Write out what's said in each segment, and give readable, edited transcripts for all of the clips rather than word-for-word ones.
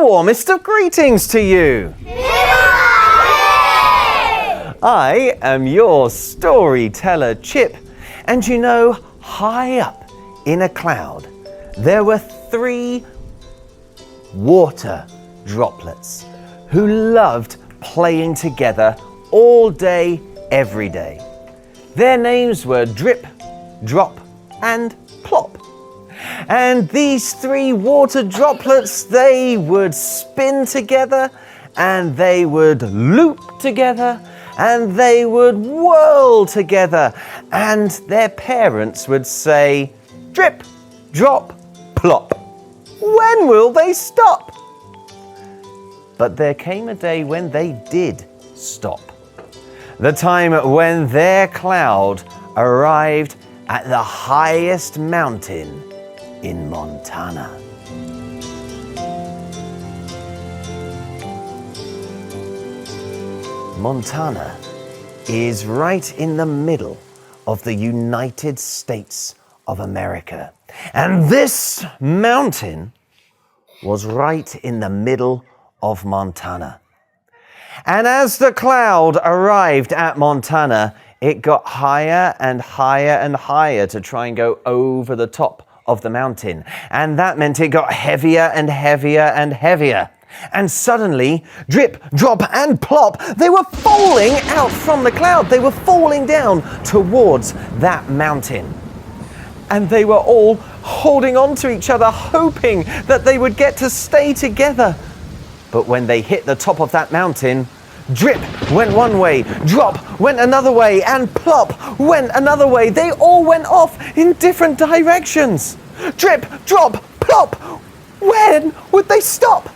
warmest of greetings to you. I am your storyteller, Chip, and you know, high up in a cloud, there were 3 water droplets who loved playing together all day, every day. Their names were Drip, Drop, and Plop. And these 3 water droplets, they would spin together, and they would loop together, and they would whirl together, and their parents would say, drip, drop, plop. When will they stop? But there came a day when they did stop. The time when their cloud arrived at the highest mountain in Montana. Montana is right in the middle of the United States of America. And this mountain was right in the middle of Montana. And as the cloud arrived at Montana, it got higher and higher and higher to try and go over the top of the mountain. And that meant it got heavier and heavier and heavier. And suddenly, drip, drop, and plop, they were falling out from the cloud. They were falling down towards that mountain. And they were all holding on to each other, hoping that they would get to stay together. But when they hit the top of that mountain, drip went one way, drop went another way, and plop went another way. They all went off in different directions. Drip, drop, plop. When would they stop?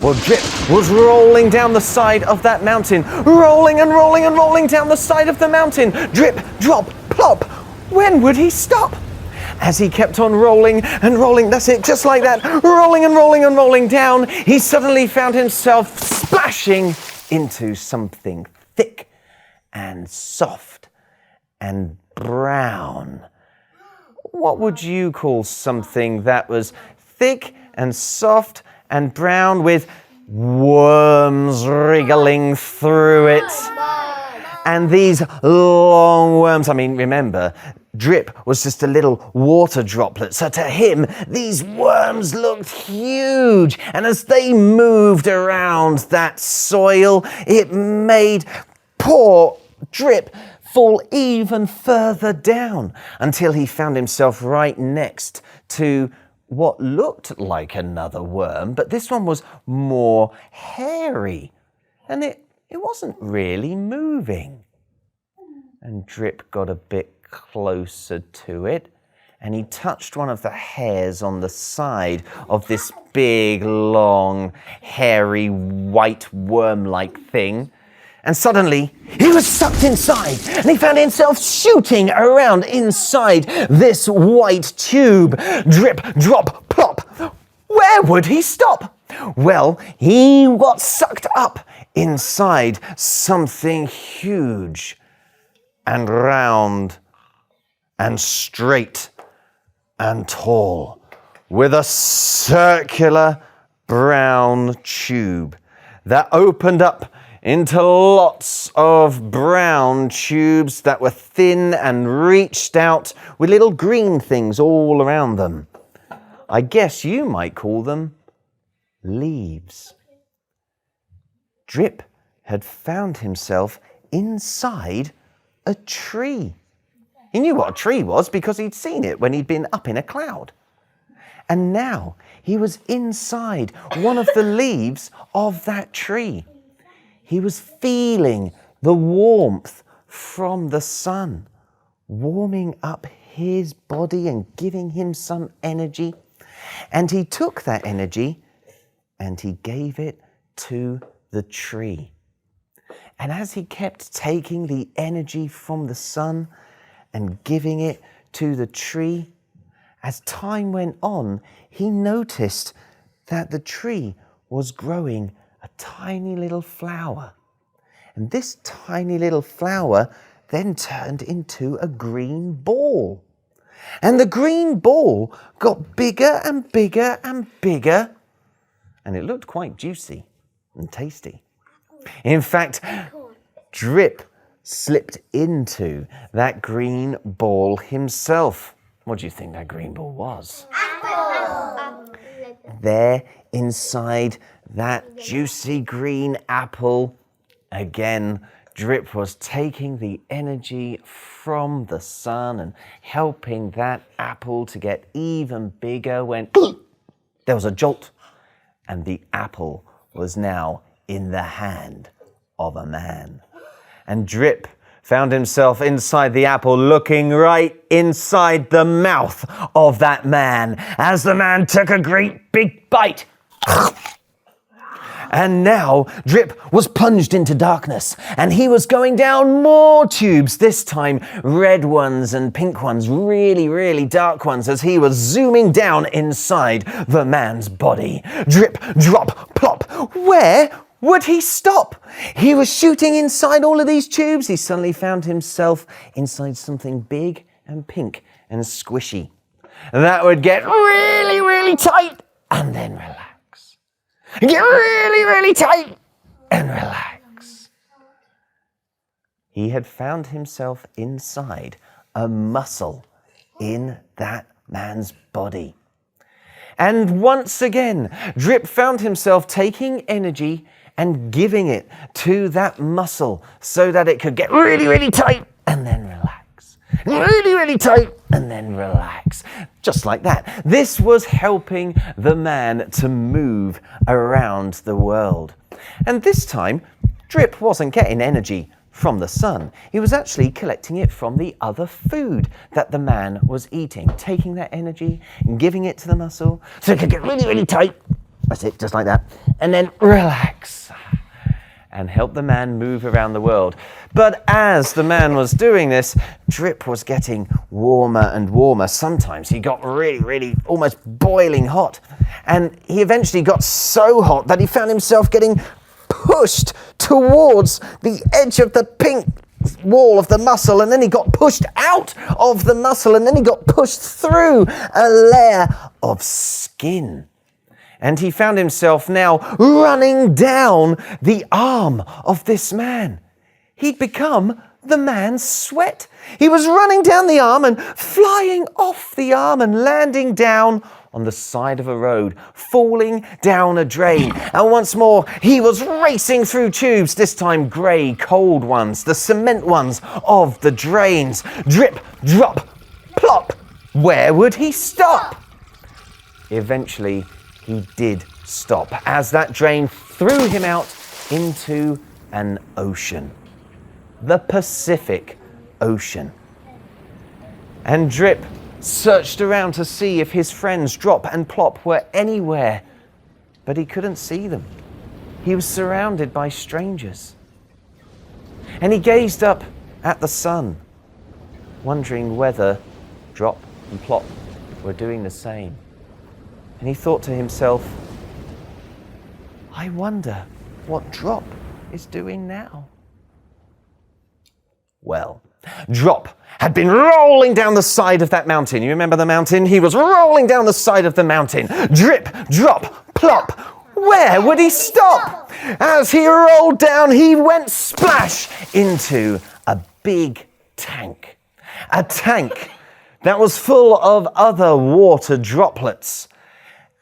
Well, Drip was rolling down the side of that mountain, rolling and rolling and rolling down the side of the mountain. Drip, drop, plop. When would he stop? As he kept on rolling and rolling, that's it, just like that, rolling and rolling and rolling down, he suddenly found himself splashing into something thick and soft and brown. What would you call something that was thick and soft and brown with worms wriggling through it? And these long worms, remember, Drip was just a little water droplet. So to him, these worms looked huge. And as they moved around that soil, it made poor Drip fall even further down until he found himself right next to what looked like another worm, but this one was more hairy. And it wasn't really moving. And Drip got a bit closer to it, and he touched one of the hairs on the side of this big, long, hairy, white worm-like thing. And suddenly, he was sucked inside, and he found himself shooting around inside this white tube. Drip, drop, plop. Where would he stop? Well, he got sucked up inside something huge and round and straight and tall, with a circular brown tube that opened up into lots of brown tubes that were thin and reached out with little green things all around them. I guess you might call them leaves. Drip had found himself inside a tree. He knew what a tree was because he'd seen it when he'd been up in a cloud. And now he was inside one of the leaves of that tree. He was feeling the warmth from the sun, warming up his body and giving him some energy. And he took that energy and he gave it to the tree. And as he kept taking the energy from the sun and giving it to the tree, as time went on, he noticed that the tree was growing a tiny little flower. And this tiny little flower then turned into a green ball. And the green ball got bigger and bigger and bigger and it looked quite juicy and tasty. In fact, Drip slipped into that green ball himself. What do you think that green ball was? Apple. There inside that juicy green apple, again, Drip was taking the energy from the sun and helping that apple to get even bigger when there was a jolt, and the apple was now in the hand of a man. And Drip found himself inside the apple, looking right inside the mouth of that man as the man took a great big bite. And now Drip was plunged into darkness, and he was going down more tubes, this time red ones and pink ones, really, really dark ones, as he was zooming down inside the man's body. Drip, drop, plop. Where would he stop? He was shooting inside all of these tubes. He suddenly found himself inside something big and pink and squishy. That would get really, really tight and then relax. Get really, really tight and relax. He had found himself inside a muscle in that man's body. And once again, Drip found himself taking energy and giving it to that muscle so that it could get really, really tight and then relax. Really, really tight and then relax. Just like that. This was helping the man to move around the world. And this time, Drip wasn't getting energy from the sun. He was actually collecting it from the other food that the man was eating, taking that energy and giving it to the muscle so it could get really, really tight. That's it, just like that. And then relax and help the man move around the world. But as the man was doing this, Drip was getting warmer and warmer. Sometimes he got really, really almost boiling hot. And he eventually got so hot that he found himself getting pushed towards the edge of the pink wall of the muscle, and then he got pushed out of the muscle, and then he got pushed through a layer of skin. And he found himself now running down the arm of this man. He'd become the man's sweat. He was running down the arm and flying off the arm and landing down on the side of a road, falling down a drain. And once more, he was racing through tubes, this time grey, cold ones, the cement ones of the drains. Drip, drop, plop. Where would he stop? Eventually, he did stop as that drain threw him out into an ocean, the Pacific Ocean. And Drip searched around to see if his friends Drop and Plop were anywhere, but he couldn't see them. He was surrounded by strangers. And he gazed up at the sun, wondering whether Drop and Plop were doing the same. And he thought to himself, I wonder what Drop is doing now. Well, Drop had been rolling down the side of that mountain. You remember the mountain? He was rolling down the side of the mountain. Drip, drop, plop. Where would he stop? As he rolled down, he went splash into a big tank. A tank that was full of other water droplets.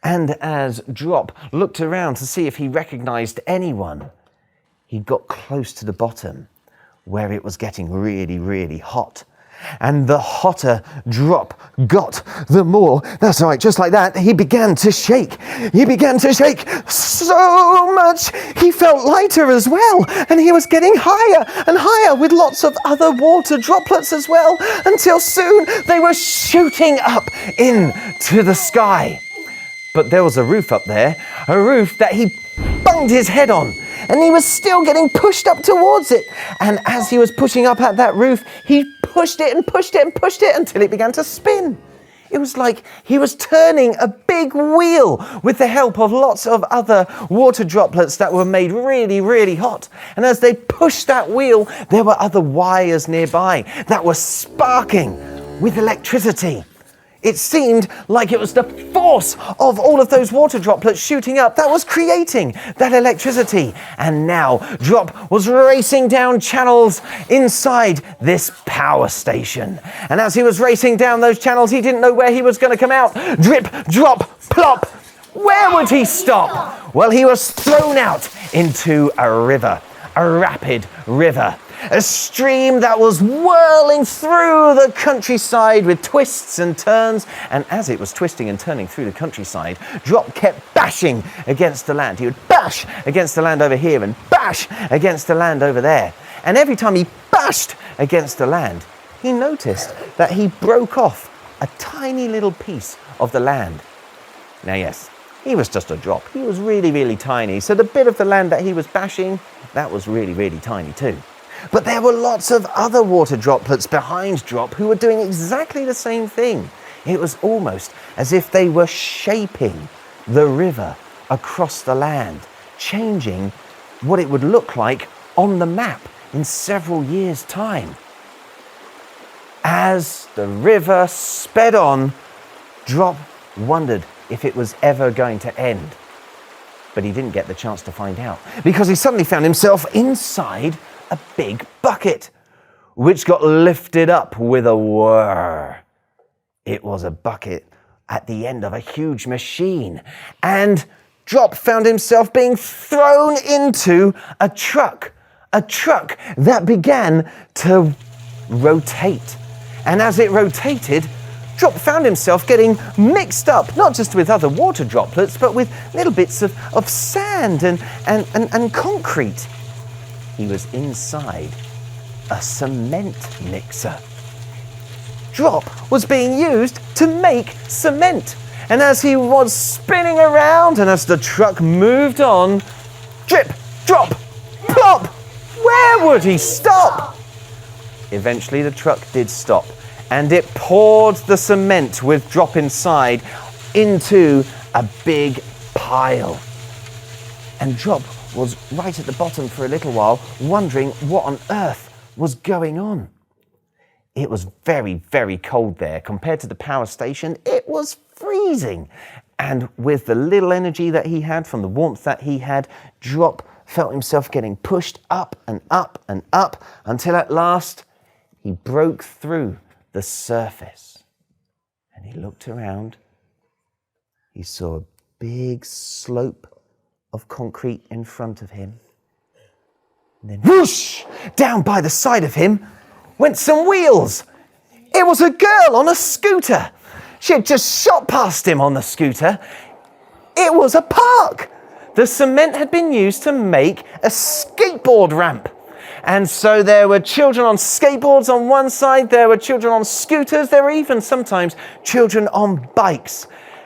And as Drop looked around to see if he recognized anyone, he got close to the bottom where it was getting really, really hot. And the hotter Drop got, the more, that's right, just like that, he began to shake. He began to shake so much, he felt lighter as well. And he was getting higher and higher with lots of other water droplets as well, until soon they were shooting up into the sky. But there was a roof up there, a roof that he banged his head on, and he was still getting pushed up towards it. And as he was pushing up at that roof, he pushed it and pushed it and pushed it until it began to spin. It was like he was turning a big wheel with the help of lots of other water droplets that were made really, really hot. And as they pushed that wheel, there were other wires nearby that were sparking with electricity. It seemed like it was the force of all of those water droplets shooting up that was creating that electricity. And now Drop was racing down channels inside this power station. And as he was racing down those channels, he didn't know where he was going to come out. Drip, drop, plop. Where would he stop? Well, he was thrown out into a river, a rapid river. A stream that was whirling through the countryside with twists and turns. And as it was twisting and turning through the countryside, Drop kept bashing against the land. He would bash against the land over here and bash against the land over there. And every time he bashed against the land, he noticed that he broke off a tiny little piece of the land. Now, yes, he was just a drop. He was really, really tiny. So the bit of the land that he was bashing, that was really, really tiny too. But there were lots of other water droplets behind Drop who were doing exactly the same thing. It was almost as if they were shaping the river across the land, changing what it would look like on the map in several years' time. As the river sped on, Drop wondered if it was ever going to end. But he didn't get the chance to find out, because he suddenly found himself inside a big bucket, which got lifted up with a whir. It was a bucket at the end of a huge machine, and Drop found himself being thrown into a truck that began to rotate. And as it rotated, Drop found himself getting mixed up, not just with other water droplets, but with little bits of sand and concrete. He was inside a cement mixer. Drop was being used to make cement. And as he was spinning around and as the truck moved on, drip, drop, plop, where would he stop? Eventually the truck did stop, and it poured the cement with Drop inside into a big pile. And Drop was right at the bottom for a little while, wondering what on earth was going on. It was very, very cold there. Compared to the power station, it was freezing. And with the little energy that he had from the warmth that he had, Drop felt himself getting pushed up and up and up until at last he broke through the surface. And he looked around. He saw a big slope of concrete in front of him. And then whoosh! Down by the side of him went some wheels. It was a girl on a scooter. She had just shot past him on the scooter. It was a park. The cement had been used to make a skateboard ramp. And so there were children on skateboards on one side, there were children on scooters, there were even sometimes children on bikes.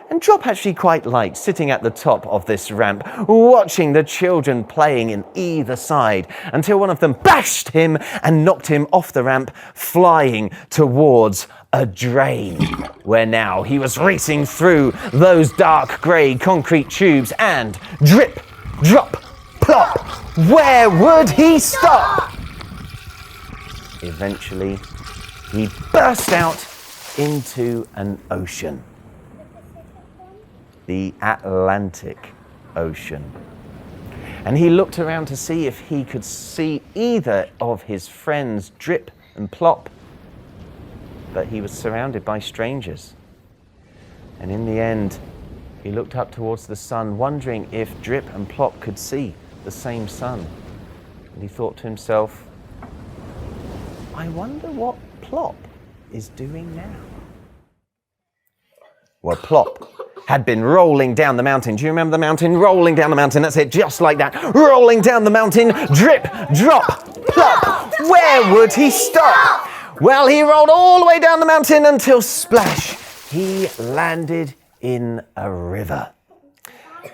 And Drop actually quite liked sitting at the top of this ramp, watching the children playing in either side, until one of them bashed him and knocked him off the ramp, flying towards a drain, where now he was racing through those dark grey concrete tubes and drip, drop, plop, where would he stop? Eventually, he burst out into an ocean. The Atlantic Ocean. And he looked around to see if he could see either of his friends Drip and Plop, but he was surrounded by strangers. And in the end, he looked up towards the sun, wondering if Drip and Plop could see the same sun. And he thought to himself, I wonder what Plop is doing now. Well, Plop had been rolling down the mountain. Do you remember the mountain? Rolling down the mountain. That's it, just like that. Rolling down the mountain. Drip, drop, plop. Where would he stop? Well, he rolled all the way down the mountain until splash, he landed in a river.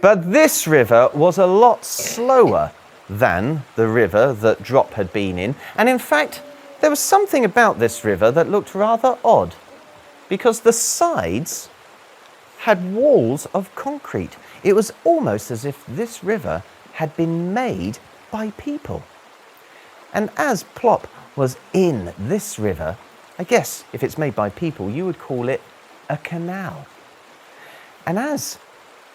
But this river was a lot slower than the river that Drop had been in. And in fact, there was something about this river that looked rather odd, because the sides had walls of concrete. It was almost as if this river had been made by people. And as Plop was in this river, I guess if it's made by people, you would call it a canal. And as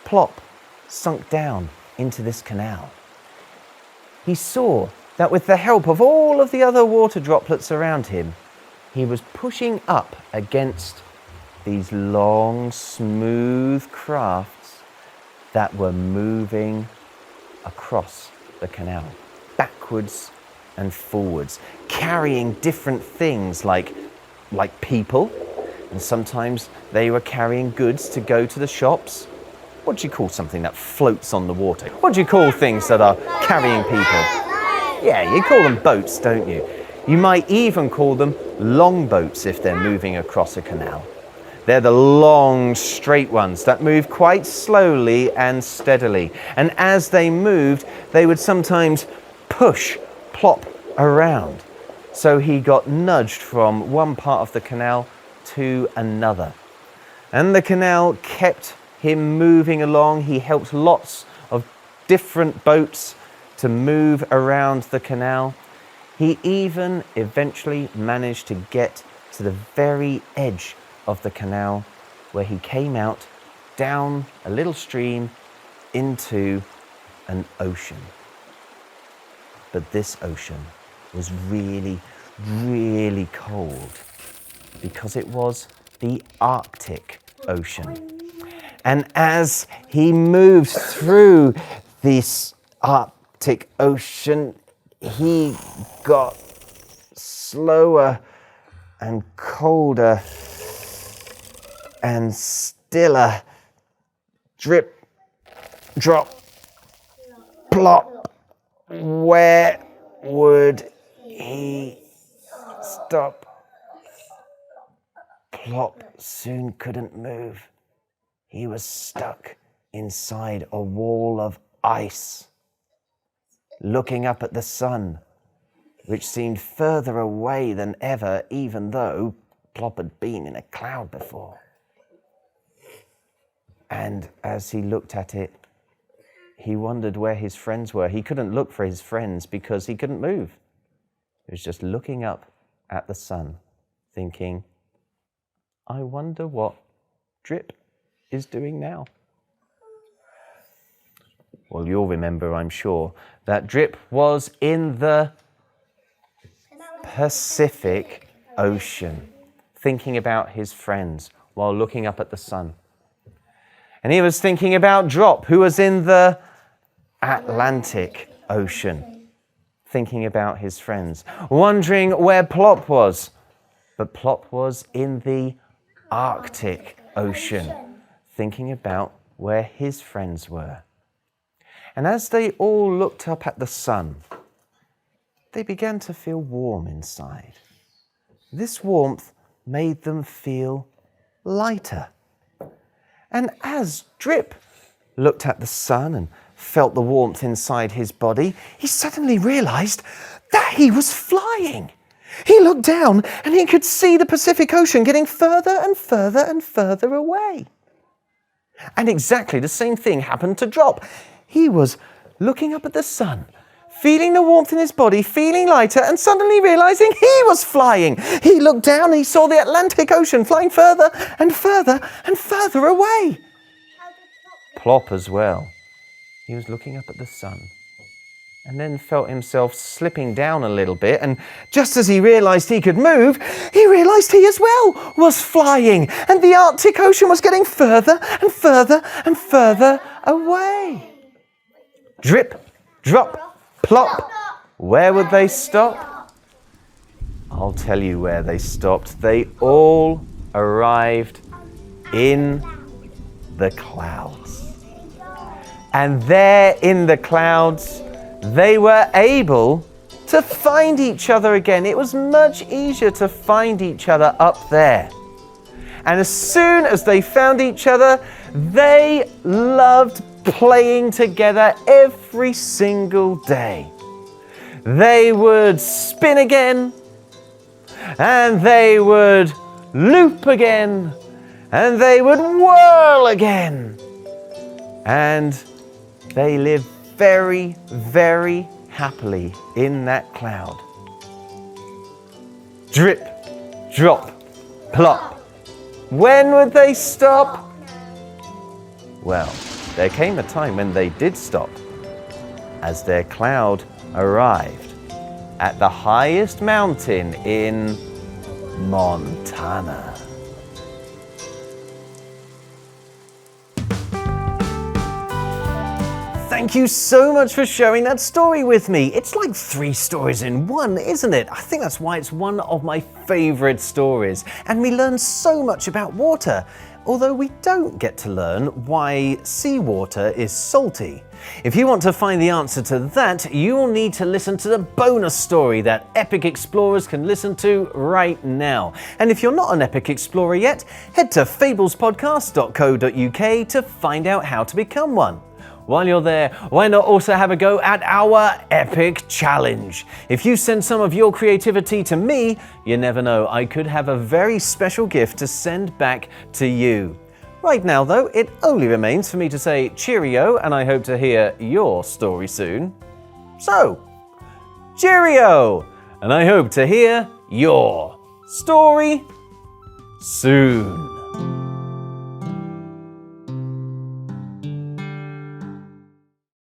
Plop sunk down into this canal, he saw that with the help of all of the other water droplets around him, he was pushing up against these long, smooth crafts that were moving across the canal, backwards and forwards, carrying different things like people, and sometimes they were carrying goods to go to the shops. What do you call something that floats on the water? What do you call things that are carrying people? Yeah, you call them boats, don't you? You might even call them longboats if they're moving across a canal. They're the long, straight ones that move quite slowly and steadily. And as they moved, they would sometimes push Plop around. So he got nudged from one part of the canal to another. And the canal kept him moving along. He helped lots of different boats to move around the canal. He even eventually managed to get to the very edge of the canal, where he came out down a little stream into an ocean. But this ocean was really, really cold because it was the Arctic Ocean. And as he moved through this Arctic Ocean, he got slower and colder and stiller. Drip, drop, plop. Where would he stop? Plop soon couldn't move. He was stuck inside a wall of ice, looking up at the sun, which seemed further away than ever, even though Plop had been in a cloud before. And as he looked at it, he wondered where his friends were. He couldn't look for his friends because he couldn't move. He was just looking up at the sun, thinking, I wonder what Drip is doing now. Well, you'll remember, I'm sure, that Drip was in the Pacific Ocean, thinking about his friends while looking up at the sun. And he was thinking about Drop, who was in the Atlantic Ocean, thinking about his friends, wondering where Plop was. But Plop was in the Arctic Ocean, thinking about where his friends were. And as they all looked up at the sun, they began to feel warm inside. This warmth made them feel lighter. And as Drip looked at the sun and felt the warmth inside his body, he suddenly realized that he was flying. He looked down and he could see the Pacific Ocean getting further and further and further away. And exactly the same thing happened to Drop. He was looking up at the sun, feeling the warmth in his body, feeling lighter, and suddenly realizing he was flying. He looked down and he saw the Atlantic Ocean flying further and further and further away. Plop as well. He was looking up at the sun and then felt himself slipping down a little bit. And just as he realized he could move, he realized he as well was flying. And the Arctic Ocean was getting further and further and further away. Drip, drop, plop. Where would they stop? I'll tell you where they stopped. They all arrived in the clouds. And there in the clouds, they were able to find each other again. It was much easier to find each other up there. And as soon as they found each other, they loved playing together every single day. They would spin again, and they would loop again, and they would whirl again. And they lived very, very happily in that cloud. Drip, drop, plop. When would they stop? Well, there came a time when they did stop, as their cloud arrived at the highest mountain in Montana. Thank you so much for sharing that story with me. It's like 3 stories in one, isn't it? I think that's why it's one of my favorite stories. And we learn so much about water, although we don't get to learn why seawater is salty. If you want to find the answer to that, you will need to listen to the bonus story that Epic Explorers can listen to right now. And if you're not an Epic Explorer yet, head to fablespodcast.co.uk to find out how to become one. While you're there, why not also have a go at our Epic Challenge? If you send some of your creativity to me, you never know, I could have a very special gift to send back to you. Right now though, it only remains for me to say cheerio, and I hope to hear your story soon. So, cheerio! And I hope to hear your story soon.